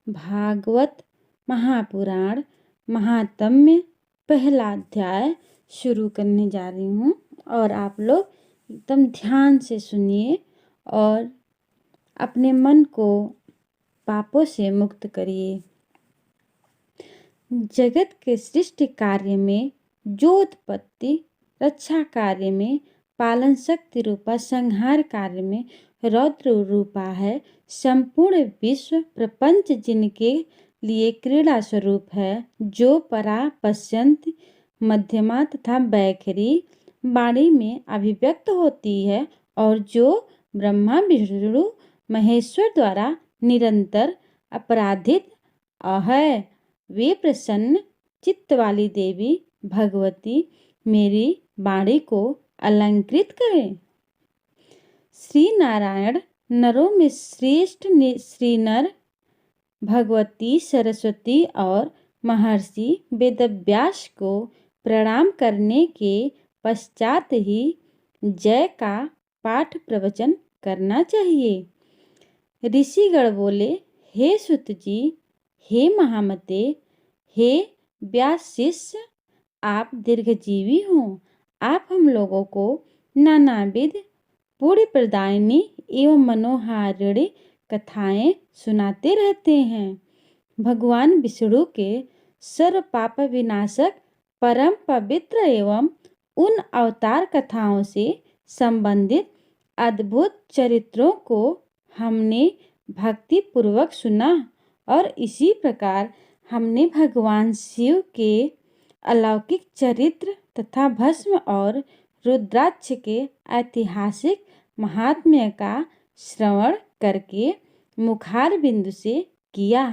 भागवत महापुराण महात्म्य पहला अध्याय शुरू करने जा रही हूँ और आप लोग एकदम ध्यान से सुनिए और अपने मन को पापों से मुक्त करिए। जगत के सृष्टि कार्य में जो उत्पत्ति रक्षा कार्य में पालन शक्ति रूपा संहार कार्य में रौद्र रूपा है, संपूर्ण विश्व प्रपंच जिनके लिए क्रीड़ा स्वरूप है, जो परा पश्यंत मध्यमा तथा बैखरी वाणी में अभिव्यक्त होती है और जो ब्रह्मा विष्णु महेश्वर द्वारा निरंतर अपराधित है, वे प्रसन्न चित्त वाली देवी भगवती मेरी वाणी को अलंकृत करें। श्री नारायण नरों में श्रेष्ठ श्री नर भगवती सरस्वती और महर्षि वेदव्यास को प्रणाम करने के पश्चात ही जय का पाठ प्रवचन करना चाहिए। ऋषिगण बोले, हे सुत जी, हे महामते, हे व्यास शिष्य, आप दीर्घजीवी हों। आप हम लोगों को नानाविध पुण्य प्रदायिनी एवं मनोहारिणी कथाएं सुनाते रहते हैं। भगवान विष्णु के सर्व पाप विनाशक परम पवित्र एवं उन अवतार कथाओं से संबंधित अद्भुत चरित्रों को हमने भक्ति पूर्वक सुना और इसी प्रकार हमने भगवान शिव के अलौकिक चरित्र तथा भस्म और रुद्राक्ष के ऐतिहासिक महात्म्य का श्रवण करके मुखार बिंदु से किया।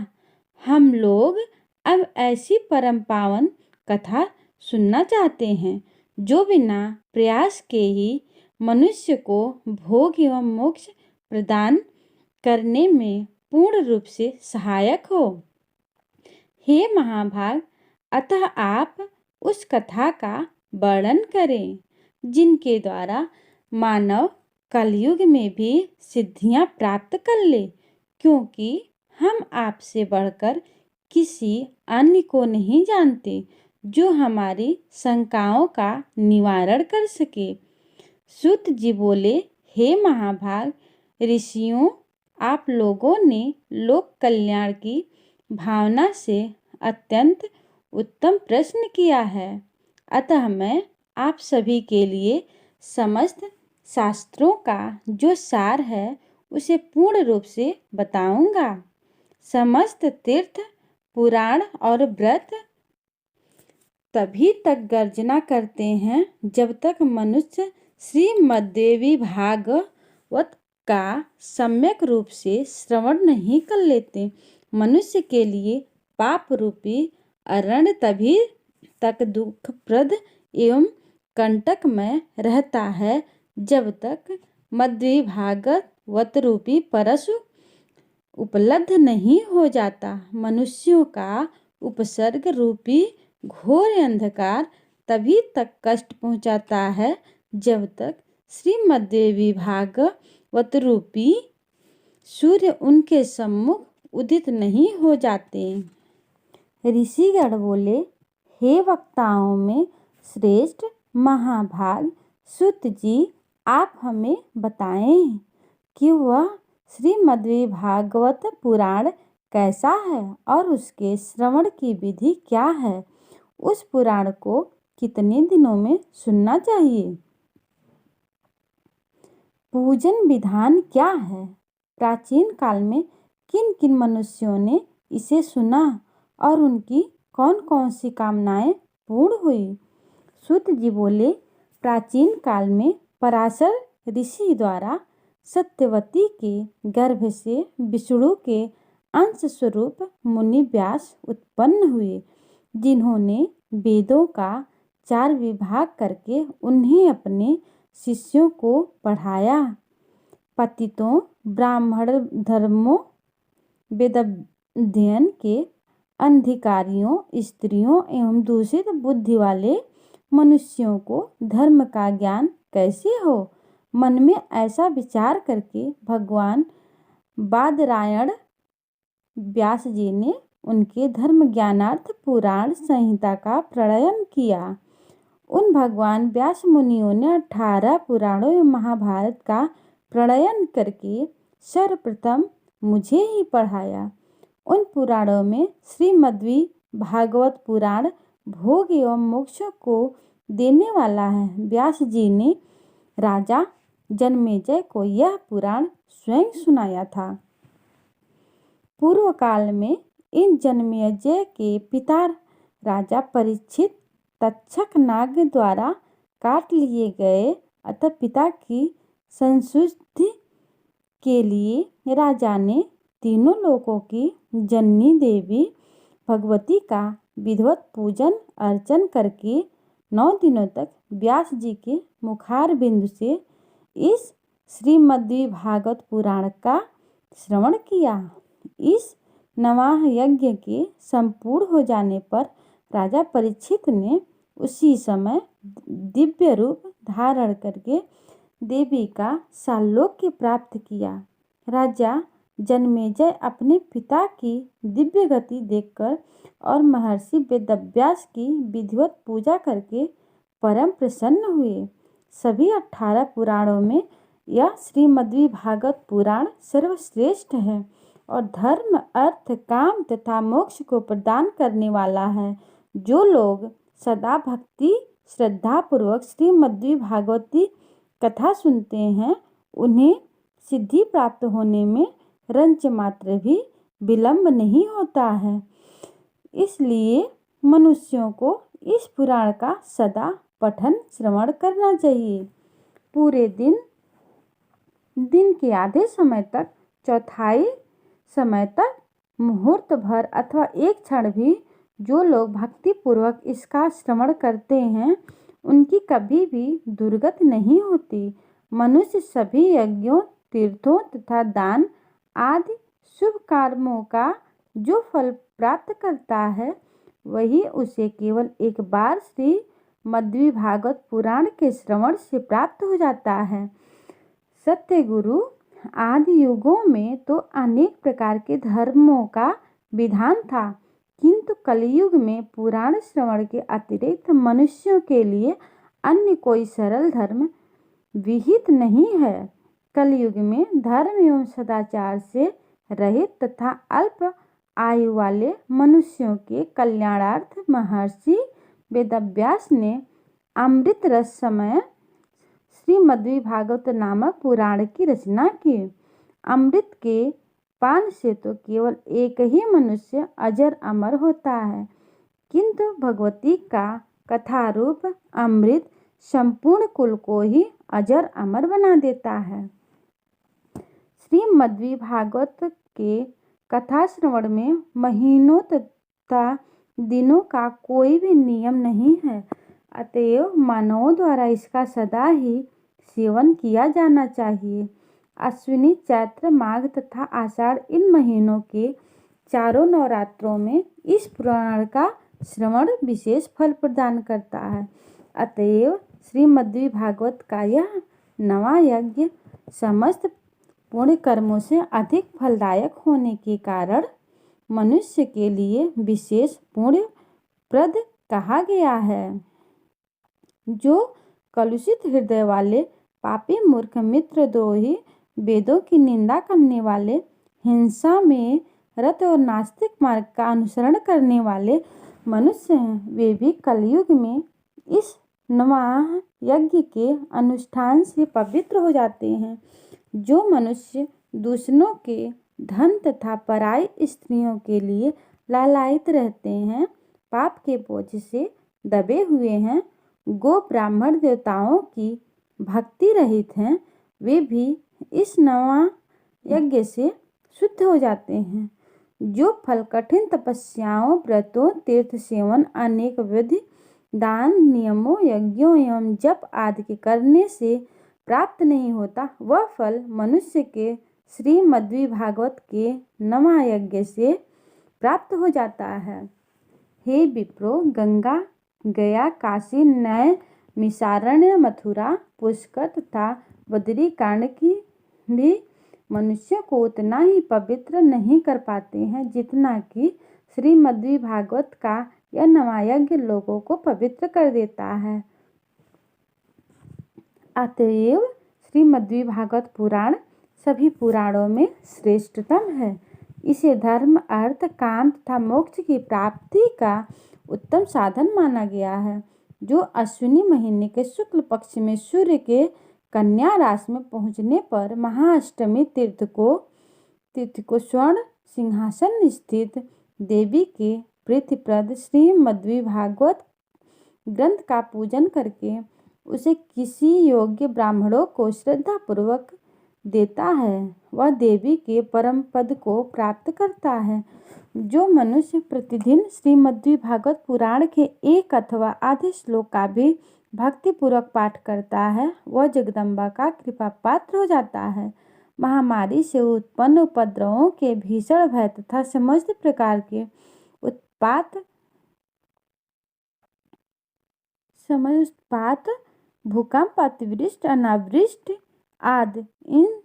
हम लोग अब ऐसी परम पावन कथा सुनना चाहते हैं जो बिना प्रयास के ही मनुष्य को भोग एवं मोक्ष प्रदान करने में पूर्ण रूप से सहायक हो। हे महाभाग, अतः आप उस कथा का वर्णन करें जिनके द्वारा मानव कलयुग में भी सिद्धियां प्राप्त कर ले, क्योंकि हम आपसे बढ़कर किसी अन्य को नहीं जानते जो हमारी शंकाओं का निवारण कर सके। सूत जी बोले, हे महाभाग, ऋषियों, आप लोगों ने लोक कल्याण की भावना से अत्यंत उत्तम प्रश्न किया है, अतः मैं आप सभी के लिए समस्त शास्त्रों का जो सार है उसे पूर्ण रूप से बताऊंगा। समस्त तीर्थ पुराण और व्रत तभी तक गर्जना करते हैं जब तक मनुष्य श्रीमद्देवी भागवत का सम्यक रूप से श्रवण नहीं कर लेते। मनुष्य के लिए पाप रूपी अरण्य तभी तक दुखप्रद एवं कंटकमय रहता है जब तक मद्वी भागवत रूपी परशु उपलब्ध नहीं हो जाता। मनुष्यों का उपसर्ग रूपी घोर अंधकार तभी तक कष्ट पहुंचाता है जब तक श्रीमद्देवी भागवत रूपी सूर्य उनके सम्मुख उदित नहीं हो जाते। ऋषिगण बोले, हे वक्ताओं में श्रेष्ठ महाभाग सूत जी, आप हमें बताएं कि वह श्रीमद्देवी भागवत पुराण कैसा है और उसके श्रवण की विधि क्या है। उस पुराण को कितने दिनों में सुनना चाहिए। पूजन विधान क्या है। प्राचीन काल में किन किन मनुष्यों ने इसे सुना और उनकी कौन कौन सी कामनाएं पूर्ण हुई। सूत जी बोले, प्राचीन काल में पराशर ऋषि द्वारा सत्यवती के गर्भ से विष्णु के अंश स्वरूप मुनि व्यास उत्पन्न हुए, जिन्होंने वेदों का 4 विभाग करके उन्हें अपने शिष्यों को पढ़ाया। पतितों, ब्राह्मण धर्मों, वेदाध्ययन के अधिकारियों, स्त्रियों एवं दूषित बुद्धि वाले मनुष्यों को धर्म का ज्ञान कैसे हो। मन में ऐसा विचार करके भगवान बादरायण व्यास जी ने उनके धर्म ज्ञानार्थ पुराण संहिता का प्रणयन किया। उन भगवान व्यास मुनियों ने 18 पुराणों में महाभारत का प्रणयन करके सर्वप्रथम मुझे ही पढ़ाया। उन पुराणों में श्रीमद्वी भागवत पुराण भोग एवं मोक्ष को देने वाला है। व्यास जी ने राजा जन्मेजय को यह पुराण स्वयं सुनाया था। पूर्व काल में इन जन्मेजय के पिता राजा परीक्षित तक्षक नाग द्वारा काट लिए गए, अतः पिता की संशुद्धि के लिए राजा ने तीनों लोकों की जननी देवी भगवती का विधिवत पूजन अर्चन करके 9 दिनों तक व्यास जी के मुखार बिंदु से इस श्रीमद्भागवत पुराण का श्रवण किया। इस नवाह यज्ञ के संपूर्ण हो जाने पर राजा परीक्षित ने उसी समय दिव्य रूप धारण करके देवी का सालोक्य प्राप्त किया। राजा जन्मेजय अपने पिता की दिव्य गति देखकर और महर्षि वेदव्यास की विधिवत पूजा करके परम प्रसन्न हुए। सभी 18 पुराणों में यह श्रीमद्भागवत पुराण सर्वश्रेष्ठ है और धर्म, अर्थ, काम तथा मोक्ष को प्रदान करने वाला है। जो लोग सदा भक्ति श्रद्धा पूर्वक श्रीमद्भागवती कथा सुनते हैं, उन्हें सिद्धि प्राप्त होने में रंच मात्र भी विलंब नहीं होता है। इसलिए मनुष्यों को इस पुराण का सदा पठन श्रवण करना चाहिए। पूरे दिन के आधे समय तक, चौथाई समय तक, मुहूर्त भर अथवा एक क्षण भी जो लोग भक्ति पूर्वक इसका श्रवण करते हैं, उनकी कभी भी दुर्गति नहीं होती। मनुष्य सभी यज्ञों, तीर्थों तथा दान आदि शुभ कर्मों का जो फल प्राप्त करता है, वही उसे केवल एक बार श्रीमद्भागवत पुराण के श्रवण से प्राप्त हो जाता है। सत्यगुरु आदि युगों में तो अनेक प्रकार के धर्मों का विधान था, किंतु कलयुग में पुराण श्रवण के अतिरिक्त मनुष्यों के लिए अन्य कोई सरल धर्म विहित नहीं है। कलयुग में धर्म एवं सदाचार से रहित तथा अल्प आयु वाले मनुष्यों के कल्याणार्थ महर्षि वेदव्यास ने अमृत रस समय श्रीमद्भागवत नामक पुराण की रचना की। अमृत के पान से तो केवल एक ही मनुष्य अजर अमर होता है, किंतु भगवती का कथारूप अमृत संपूर्ण कुल को ही अजर अमर बना देता है। श्रीमद्भागवत के कथा श्रवण में महीनों तथा दिनों का कोई भी नियम नहीं है, अतएव मानवों द्वारा इसका सदा ही सेवन किया जाना चाहिए। अश्विनी, चैत्र, माघ तथा आषाढ़ इन महीनों के चारों नवरात्रों में इस पुराण का श्रवण विशेष फल प्रदान करता है। अतएव श्रीमद्भागवत का यह नवा यज्ञ समस्त पुण्य कर्मों से अधिक फलदायक होने के कारण मनुष्य के लिए विशेष पुण्य प्रद कहा गया है। जो कलुषित हृदय वाले पापी, मूर्ख, मित्रद्रोही, वेदों की निंदा करने वाले, हिंसा में रत और नास्तिक मार्ग का अनुसरण करने वाले मनुष्य हैं, वे भी कलयुग में इस नवाह यज्ञ के अनुष्ठान से पवित्र हो जाते हैं। जो मनुष्य दूसरों के धन तथा पराई स्त्रियों के लिए लालायित रहते हैं, पाप के बोझ से दबे हुए हैं, गो ब्राह्मण देवताओं की भक्ति रहित हैं, वे भी इस नवा यज्ञ से शुद्ध हो जाते हैं। जो फल कठिन तपस्याओं, व्रतों, तीर्थ सेवन, अनेक विधि दान, नियमों, यज्ञों एवं जप आदि के करने से प्राप्त नहीं होता, वह फल मनुष्य के श्रीमद्भागवत के नवा यज्ञ से प्राप्त हो जाता है। हे विप्रो, गंगा, गया, काशी, नय, मिसारण्य, मथुरा, पुष्कर तथा बद्रीकांड की भी मनुष्य को उतना ही पवित्र नहीं कर पाते हैं जितना कि श्रीमद्भागवत का यह नवायज्ञ लोगों को पवित्र कर देता है। अतएव श्रीमद्भागवत पुराण सभी पुराणों में श्रेष्ठतम है। इसे धर्म, अर्थ, काम तथा मोक्ष की प्राप्ति का उत्तम साधन माना गया है। जो अश्विनी महीने के शुक्ल पक्ष में सूर्य के कन्या राशि में पहुंचने पर महाअष्टमी तीर्थ को स्वर्ण सिंहासन स्थित देवी के प्रीतिप्रद श्रीमद्भागवत ग्रंथ का पूजन करके उसे किसी योग्य ब्राह्मणों को श्रद्धापूर्वक देता है, वह देवी के परम पद को प्राप्त करता है। जो मनुष्य प्रतिदिन श्रीमद्भागवत पुराण के एक अथवा आधे श्लोक का भी भक्तिपूर्वक पाठ करता है, वह जगदम्बा का कृपा पात्र हो जाता है। महामारी से उत्पन्न उपद्रवों के भीषण भय तथा समस्त प्रकार के उत्पात, भूकंप, अतिवृष्टि, अनावृष्टि आदि इन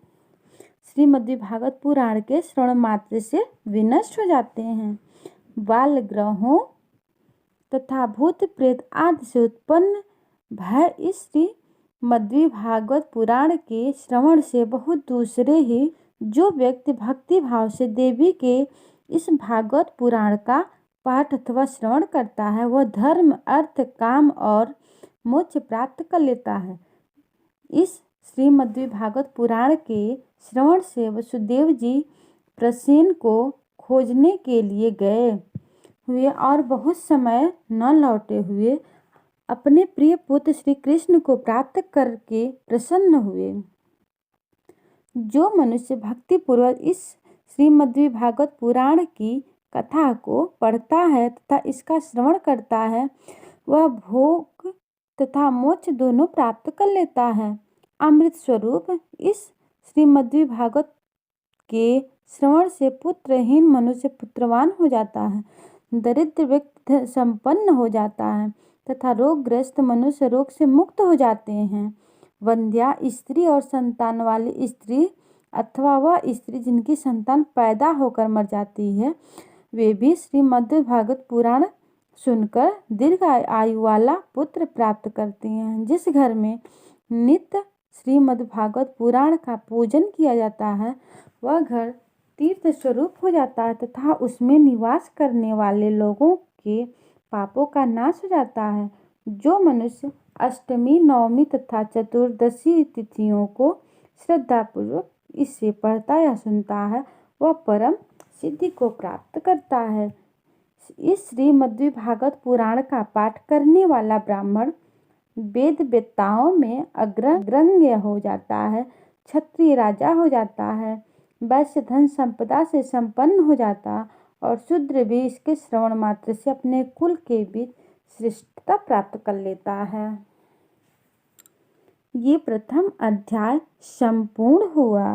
श्रीमद्भागवत पुराण के श्रवण मात्र से विनष्ट हो जाते हैं। बाल ग्रहों तथा भूत प्रेत आदि से उत्पन्न भय इस श्रीमद्भागवत पुराण के श्रवण से बहुत दूसरे ही। जो व्यक्ति भक्ति भाव से देवी के इस भागवत पुराण का पाठ अथवा श्रवण करता है, वह धर्म, अर्थ, काम और मोक्ष प्राप्त कर लेता है। इस श्रीमद्भागवत पुराण के श्रवण से वसुदेव जी प्रसेन को खोजने के लिए गए हुए और बहुत समय न लौटे हुए अपने प्रिय पुत्र श्री कृष्ण को प्राप्त करके प्रसन्न हुए। जो मनुष्य भक्तिपूर्वक इस श्रीमद्भागवत पुराण की कथा को पढ़ता है तथा इसका श्रवण करता है, वह भोग तथा मोक्ष दोनों प्राप्त कर लेता है। अमृत स्वरूप इस श्रीमद्भागवत के श्रवण से पुत्रहीन मनुष्य पुत्रवान हो जाता है, दरिद्र व्यक्ति संपन्न हो जाता है तथा रोगग्रस्त मनुष्य रोग से मुक्त हो जाते हैं। वंध्या स्त्री और संतान वाली स्त्री अथवा वह स्त्री जिनकी संतान पैदा होकर मर जाती है, वे भी श्रीमद्भागवत पुराण सुनकर दीर्घ आयु वाला पुत्र प्राप्त करते हैं। जिस घर में नित्य श्रीमद्भागवत पुराण का पूजन किया जाता है, वह घर तीर्थ स्वरूप हो जाता है तथा उसमें निवास करने वाले लोगों के पापों का नाश हो जाता है। जो मनुष्य अष्टमी, नवमी तथा चतुर्दशी तिथियों को श्रद्धापूर्वक इससे पढ़ता या सुनता है, वह परम सिद्धि को प्राप्त करता है। इस श्रीमद्भागवत पुराण का पाठ करने वाला ब्राह्मण वेद वेत्ताओं में अग्रगण्य हो जाता है, क्षत्रिय राजा हो जाता है, वैश्य धन संपदा से संपन्न हो जाता और शूद्र भी इसके श्रवण मात्र से अपने कुल के बीच श्रेष्ठता प्राप्त कर लेता है। ये प्रथम अध्याय संपूर्ण हुआ।